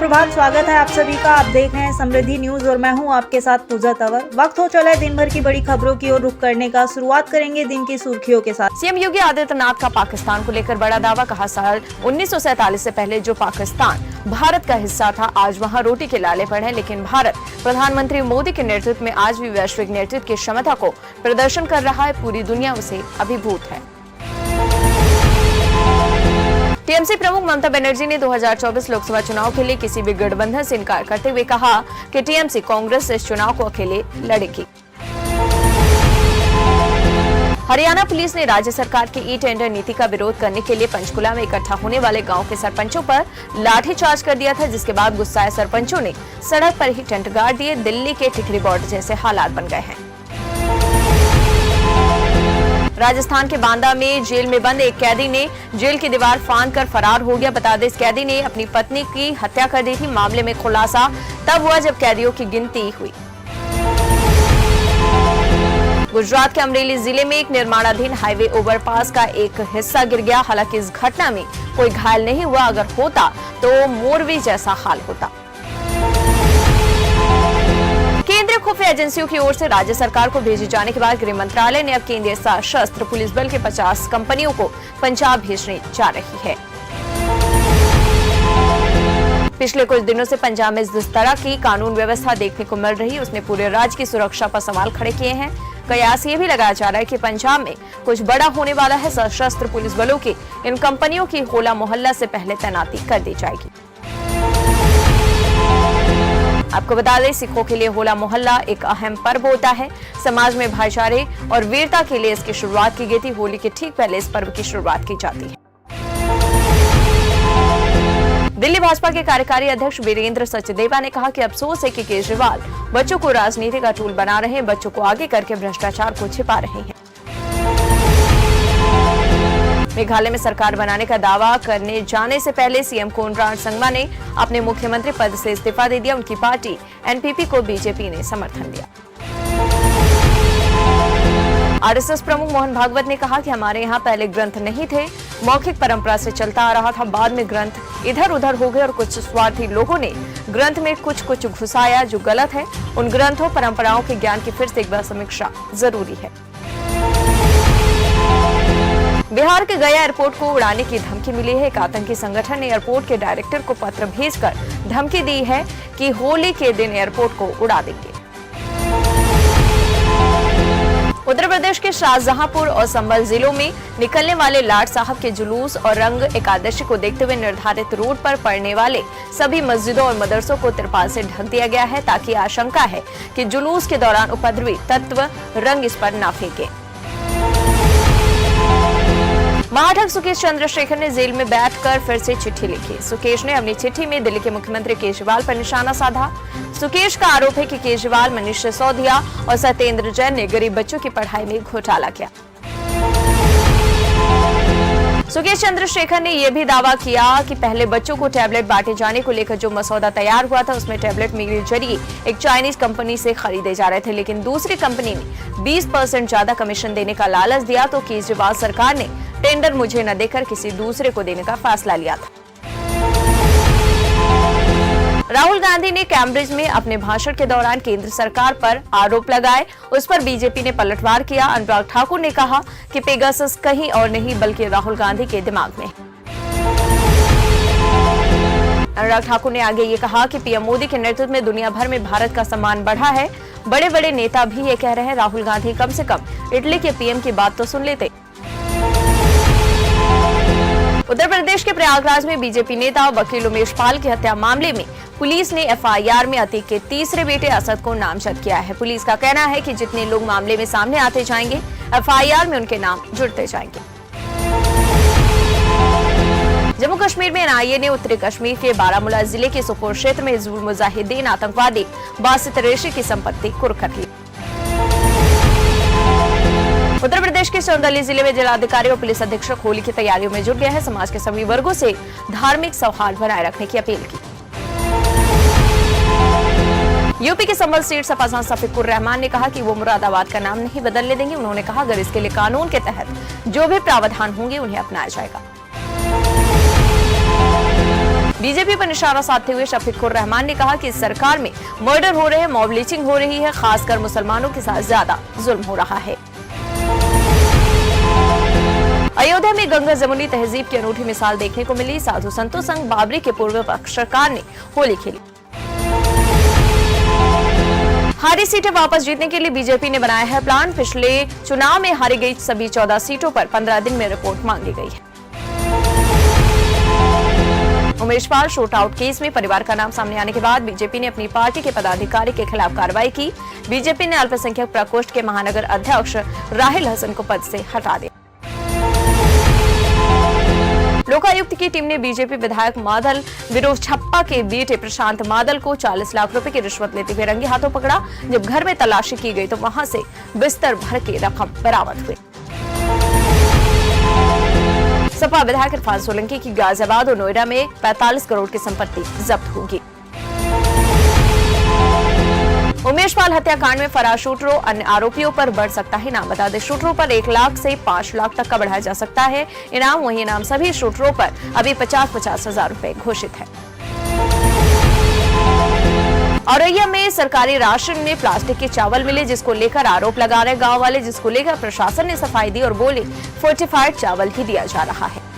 सुप्रभात, स्वागत है आप सभी का। आप देख रहे हैं समृद्धि न्यूज और मैं हूं आपके साथ पूजा तंवर। वक्त हो चला है दिन भर की बड़ी खबरों की ओर रुख करने का। शुरुआत करेंगे दिन की सुर्खियों के साथ। सीएम योगी आदित्यनाथ का पाकिस्तान को लेकर बड़ा दावा। कहा, साल 1947 से पहले जो पाकिस्तान भारत का हिस्सा था, आज वहां रोटी के लाले पड़े हैं, लेकिन भारत प्रधानमंत्री मोदी के नेतृत्व में आज भी वैश्विक नेतृत्व की क्षमता को प्रदर्शन कर रहा है। पूरी दुनिया उसे अभिभूत है। टीएमसी प्रमुख ममता बनर्जी ने 2024 लोकसभा चुनाव के लिए किसी भी गठबंधन से इनकार करते हुए कहा कि टीएमसी कांग्रेस से इस चुनाव को अकेले लड़ेगी। हरियाणा पुलिस ने राज्य सरकार की ई टेंडर नीति का विरोध करने के लिए पंचकुला में इकट्ठा होने वाले गांव के सरपंचों पर लाठीचार्ज कर दिया था, जिसके बाद गुस्साए सरपंचों ने सड़क पर ही टेंट गाड़ दिए। दिल्ली के टिकरी बॉर्डर जैसे हालात बन गए हैं। राजस्थान के बांदा में जेल में बंद एक कैदी ने जेल की दीवार फांदकर फरार हो गया। बता दें, इस कैदी ने अपनी पत्नी की हत्या कर दी थी। मामले में खुलासा तब हुआ जब कैदियों की गिनती हुई। गुजरात के अमरेली जिले में एक निर्माणाधीन हाईवे ओवरपास का एक हिस्सा गिर गया। हालांकि इस घटना में कोई घायल नहीं हुआ। अगर होता तो मोरवी जैसा हाल होता। केंद्रीय खुफिया एजेंसियों की ओर से राज्य सरकार को भेजे जाने के बाद गृह मंत्रालय ने अब केंद्रीय सशस्त्र पुलिस बल के 50 कंपनियों को पंजाब भेजने जा रही है। पिछले कुछ दिनों से पंजाब में जिस तरह की कानून व्यवस्था देखने को मिल रही है, उसने पूरे राज्य की सुरक्षा पर सवाल खड़े किए हैं। कयास ये भी लगाया जा रहा है कि पंजाब में कुछ बड़ा होने वाला है। सशस्त्र पुलिस बलों की इन कंपनियों की होला मोहल्ला से पहले तैनाती कर दी जाएगी। आपको बता दें, सिखों के लिए होला मोहल्ला एक अहम पर्व होता है। समाज में भाईचारे और वीरता के लिए इसकी शुरुआत की गई थी। होली के ठीक पहले इस पर्व की शुरुआत की जाती है। दिल्ली भाजपा के कार्यकारी अध्यक्ष वीरेंद्र सचदेवा ने कहा कि अफसोस है कि केजरीवाल बच्चों को राजनीति का टूल बना रहे हैं, बच्चों को आगे करके भ्रष्टाचार को छिपा रहे हैं। मेघालय में सरकार बनाने का दावा करने जाने से पहले सीएम कोनराड संगमा ने अपने मुख्यमंत्री पद से इस्तीफा दे दिया। उनकी पार्टी एनपीपी को बीजेपी ने समर्थन दिया। आरएसएस प्रमुख मोहन भागवत ने कहा कि हमारे यहाँ पहले ग्रंथ नहीं थे, मौखिक परंपरा से चलता आ रहा था। बाद में ग्रंथ इधर उधर हो गए और कुछ स्वार्थी लोगों ने ग्रंथ में कुछ घुसाया जो गलत है। उन ग्रंथों परंपराओं के ज्ञान की फिर से एक बार समीक्षा जरूरी है। बिहार के गया एयरपोर्ट को उड़ाने की धमकी मिली है। एक आतंकी संगठन ने एयरपोर्ट के डायरेक्टर को पत्र भेजकर धमकी दी है कि होली के दिन एयरपोर्ट को उड़ा देंगे। उत्तर प्रदेश के शाहजहांपुर और संभल जिलों में निकलने वाले लाट साहब के जुलूस और रंग एकादशी को देखते हुए निर्धारित रूट पर पड़ने वाले सभी मस्जिदों और मदरसों को तिरपाल से ढक दिया गया है, ताकि आशंका है कि जुलूस के दौरान उपद्रवी तत्व रंग इस पर न फेंके। महाठग सुकेश चंद्रशेखर ने जेल में बैठकर फिर से चिट्ठी लिखी। सुकेश ने अपनी चिट्ठी में दिल्ली के मुख्यमंत्री केजरीवाल पर निशाना साधा। सुकेश का आरोप है कि केजरीवाल, मनीष सिसोदिया और सत्येंद्र जैन ने गरीब बच्चों की पढ़ाई में घोटाला किया। सुकेश चंद्रशेखर ने यह भी दावा किया कि पहले बच्चों को टैबलेट बांटे जाने को लेकर जो मसौदा तैयार हुआ था, उसमें टैबलेट मेरे जरिए एक चाइनीज कंपनी से खरीदे जा रहे थे, लेकिन दूसरी कंपनी ने 20% ज्यादा कमीशन देने का लालच दिया, तो केजरीवाल सरकार ने टेंडर मुझे न देकर किसी दूसरे को देने का फैसला लिया था। राहुल गांधी ने कैम्ब्रिज में अपने भाषण के दौरान केंद्र सरकार पर आरोप लगाए, उस पर बीजेपी ने पलटवार किया। अनुराग ठाकुर ने कहा कि पेगासस कहीं और नहीं बल्कि राहुल गांधी के दिमाग में। अनुराग ठाकुर ने आगे ये कहा कि पीएम मोदी के नेतृत्व में दुनिया भर में भारत का सम्मान बढ़ा है। बड़े बड़े नेता भी ये कह रहे हैं, राहुल गांधी कम से कम इटली के पीएम की बात तो सुन लेते। उत्तर प्रदेश के प्रयागराज में बीजेपी नेता वकील उमेश पाल की हत्या मामले में पुलिस ने एफआईआर में अतीक के तीसरे बेटे असद को नामजद किया है। पुलिस का कहना है कि जितने लोग मामले में सामने आते जाएंगे, एफआईआर में उनके नाम जुड़ते जाएंगे। जम्मू कश्मीर में एनआईए ने उत्तरी कश्मीर के बारामूला जिले के सोपोर क्षेत्र में हिजबुल मुजाहिदीन आतंकवादी बासित रेशी की संपत्ति कुर्क कर ली। उत्तर प्रदेश के चंदौली जिले में जिलाधिकारी और पुलिस अधीक्षक होली की तैयारियों में जुट गए हैं। समाज के सभी वर्गों से धार्मिक सौहार्द बनाए रखने की अपील की। यूपी के संभल सीट सपा सांसद शफीकुर रहमान ने कहा कि वो मुरादाबाद का नाम नहीं बदलने देंगे। उन्होंने कहा, अगर इसके लिए कानून के तहत जो भी प्रावधान होंगे उन्हें अपनाया जाएगा। बीजेपी पर निशाना साधते हुए शफीकुर रहमान ने कहा कि इस सरकार में मर्डर हो रहे हैं, मॉब लिंचिंग हो रही है, खासकर मुसलमानों के साथ ज्यादा जुल्म हो रहा है। अयोध्या में गंगा जमुनी तहजीब की अनूठी मिसाल देखने को मिली। साधु संतों संग बाबरी के पूर्व पक्षकार ने होली खेली। हारी सीटें वापस जीतने के लिए बीजेपी ने बनाया है प्लान। पिछले चुनाव में हारी गई सभी 14 सीटों पर 15 दिन में रिपोर्ट मांगी गई है। Umesh Pal shoot out case में परिवार का नाम सामने आने के बाद बीजेपी ने अपनी पार्टी के पदाधिकारी के खिलाफ कार्रवाई की। बीजेपी ने अल्पसंख्यक प्रकोष्ठ के महानगर अध्यक्ष राहिल हसन को पद से हटा दिया। लोकायुक्त की टीम ने बीजेपी विधायक मादल विरोध छप्पा के बेटे प्रशांत मादल को 40 लाख रुपए की रिश्वत लेते हुए रंगे हाथों पकड़ा। जब घर में तलाशी की गई तो वहां से बिस्तर भर के रकम बरामद हुई। सपा विधायक इरफान सोलंकी की गाजियाबाद और नोएडा में 45 करोड़ की संपत्ति जब्त होगी। उमेश पाल हत्याकांड में फरार शूटरों अन्य आरोपियों पर बढ़ सकता है इनाम। बता दें, शूटरों पर 1 लाख से 5 लाख तक का बढ़ाया जा सकता है इनाम। वही इनाम सभी शूटरों पर अभी 50-50 हजार रुपए घोषित है। औरैया में सरकारी राशन में प्लास्टिक के चावल मिले, जिसको लेकर आरोप लगा रहे गांव वाले, जिसको लेकर प्रशासन ने सफाई दी और बोले फोर्टिफाइड चावल ही दिया जा रहा है।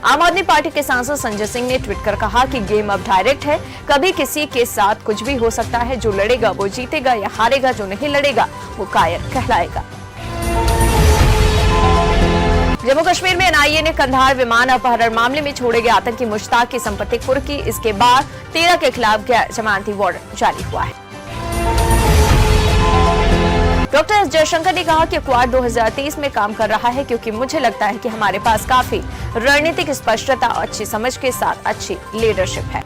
आम आदमी पार्टी के सांसद संजय सिंह ने ट्वीट कर कहा कि गेम अब डायरेक्ट है, कभी किसी के साथ कुछ भी हो सकता है। जो लड़ेगा वो जीतेगा या हारेगा, जो नहीं लड़ेगा वो कायर कहलाएगा। जम्मू कश्मीर में एनआईए ने कंधार विमान अपहरण मामले में छोड़े गए आतंकी मुश्ताक की संपत्ति कुर्क की। इसके बाद 13 के खिलाफ गैर जमानती वारंट जारी हुआ है। डॉक्टर एस जयशंकर ने कहा कि क्वाड 2023 में काम कर रहा है, क्योंकि मुझे लगता है कि हमारे पास काफी रणनीतिक स्पष्टता और अच्छी समझ के साथ अच्छी लीडरशिप है।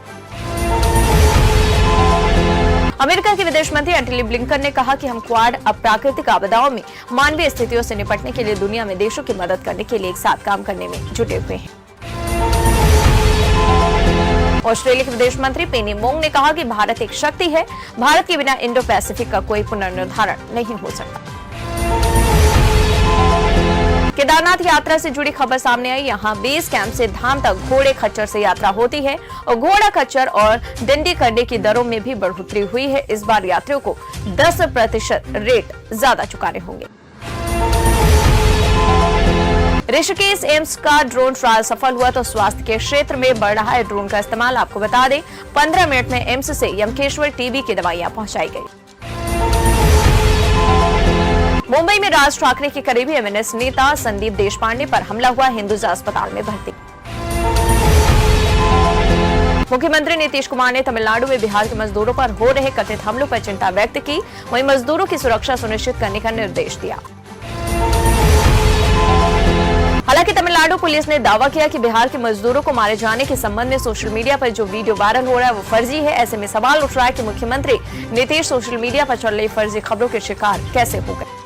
अमेरिका के विदेश मंत्री एंटनी ब्लिंकन ने कहा कि हम क्वाड अब प्राकृतिक आपदाओं में मानवीय स्थितियों से निपटने के लिए दुनिया में देशों की मदद करने के लिए एक साथ काम करने में जुटे हुए हैं। ऑस्ट्रेलिया के विदेश मंत्री पेनी मोंग ने कहा कि भारत एक शक्ति है, भारत के बिना इंडो पैसिफिक का कोई पुनर्निर्धारण नहीं हो सकता। केदारनाथ यात्रा से जुड़ी खबर सामने आई। यहाँ बेस कैंप से धाम तक घोड़े खच्चर से यात्रा होती है और घोड़ा खच्चर और डंडी करने की दरों में भी बढ़ोतरी हुई है। इस बार यात्रियों को 10% रेट ज्यादा चुकाने होंगे। ऋषिकेश एम्स का ड्रोन ट्रायल सफल हुआ तो स्वास्थ्य के क्षेत्र में बढ़ रहा है ड्रोन का इस्तेमाल। आपको बता दें, 15 मिनट में एम्स से यमकेश्वर टीबी की दवाइयां पहुंचाई गई। मुंबई में राज ठाकरे के करीबी एमएनएस नेता संदीप देशपांडे पर हमला हुआ, हिंदुजा अस्पताल में भर्ती। मुख्यमंत्री नीतीश कुमार ने तमिलनाडु में बिहार के मजदूरों पर हो रहे कथित हमलों पर चिंता व्यक्त की। वहीं मजदूरों की सुरक्षा सुनिश्चित करने का निर्देश दिया। हालांकि तमिलनाडु पुलिस ने दावा किया कि बिहार के मजदूरों को मारे जाने के संबंध में सोशल मीडिया पर जो वीडियो वायरल हो रहा है वो फर्जी है। ऐसे में सवाल उठ रहा है कि मुख्यमंत्री नीतीश सोशल मीडिया पर चल रही फर्जी खबरों के शिकार कैसे हो गए।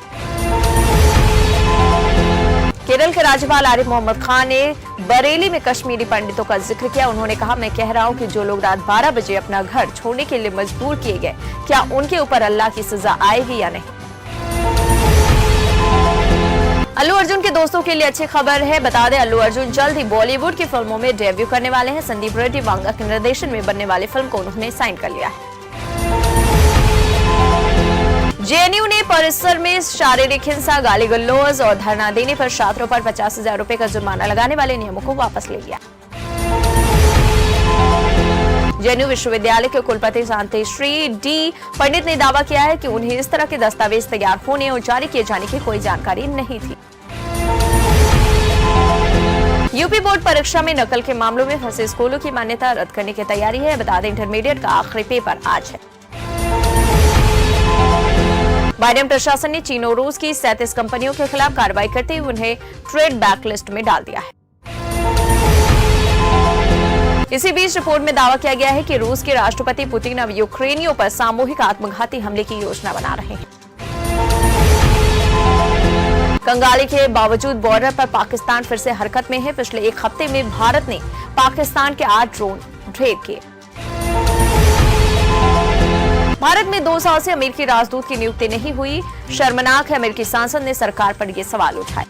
केरल के राज्यपाल आरिफ मोहम्मद खान ने बरेली में कश्मीरी पंडितों का जिक्र किया। उन्होंने कहा, मैं कह रहा हूं कि जो लोग रात 12 बजे अपना घर छोड़ने के लिए मजबूर किए गए, क्या उनके ऊपर अल्लाह की सजा आएगी या नहीं। अल्लू अर्जुन के दोस्तों के लिए अच्छी खबर है। बता दें, अल्लू अर्जुन जल्द ही बॉलीवुड की फिल्मों में डेब्यू करने वाले हैं। संदीप रेड्डी वांगा के निर्देशन में बनने वाली फिल्म को उन्होंने साइन कर लिया है। जेएनयू ने परिसर में शारीरिक हिंसा, गाली गलौज और धरना देने पर छात्रों पर 50,000 रुपए का जुर्माना लगाने वाले नियमों को वापस ले लिया। जेएनयू विश्वविद्यालय के कुलपति शांतिश्री डी पंडित ने दावा किया है कि उन्हें इस तरह के दस्तावेज तैयार होने और जारी किए जाने की कोई जानकारी नहीं थी। यूपी बोर्ड परीक्षा में नकल के मामलों में फंसे स्कूलों की मान्यता रद्द करने की तैयारी है। बता दें, इंटरमीडिएट का आखिरी पेपर आज है। बाइडेन प्रशासन ने चीन और रूस की 37 कंपनियों के खिलाफ कार्रवाई करते हुए उन्हें ट्रेड बैकलिस्ट में डाल दिया है। इसी बीच रिपोर्ट में दावा किया गया है कि रूस के राष्ट्रपति पुतिन अब यूक्रेनियों पर सामूहिक आत्मघाती हमले की योजना बना रहे हैं। कंगाली के बावजूद बॉर्डर पर पाकिस्तान फिर से हरकत में है। पिछले एक हफ्ते में भारत ने पाकिस्तान के 8 ड्रोन ढेर किए। भारत में 2 साल से अमेरिकी राजदूत की नियुक्ति नहीं हुई, शर्मनाक है। अमेरिकी सांसद ने सरकार पर यह सवाल उठाए।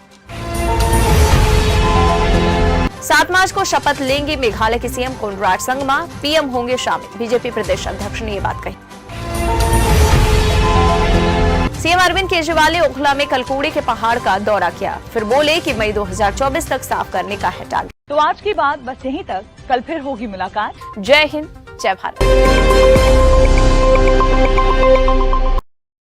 7 मार्च को शपथ लेंगे मेघालय के सीएम कोनराड संगमा, पीएम होंगे शामिल, बीजेपी प्रदेश अध्यक्ष ने ये बात कही। सीएम अरविंद केजरीवाल ने ओखला में कलकूड़े के पहाड़ का दौरा किया, फिर बोले कि मई 2024 तक साफ करने का है टारगेट। तो आज की बात बस यहीं तक, कल फिर होगी मुलाकात। जय हिंद, जय भारत।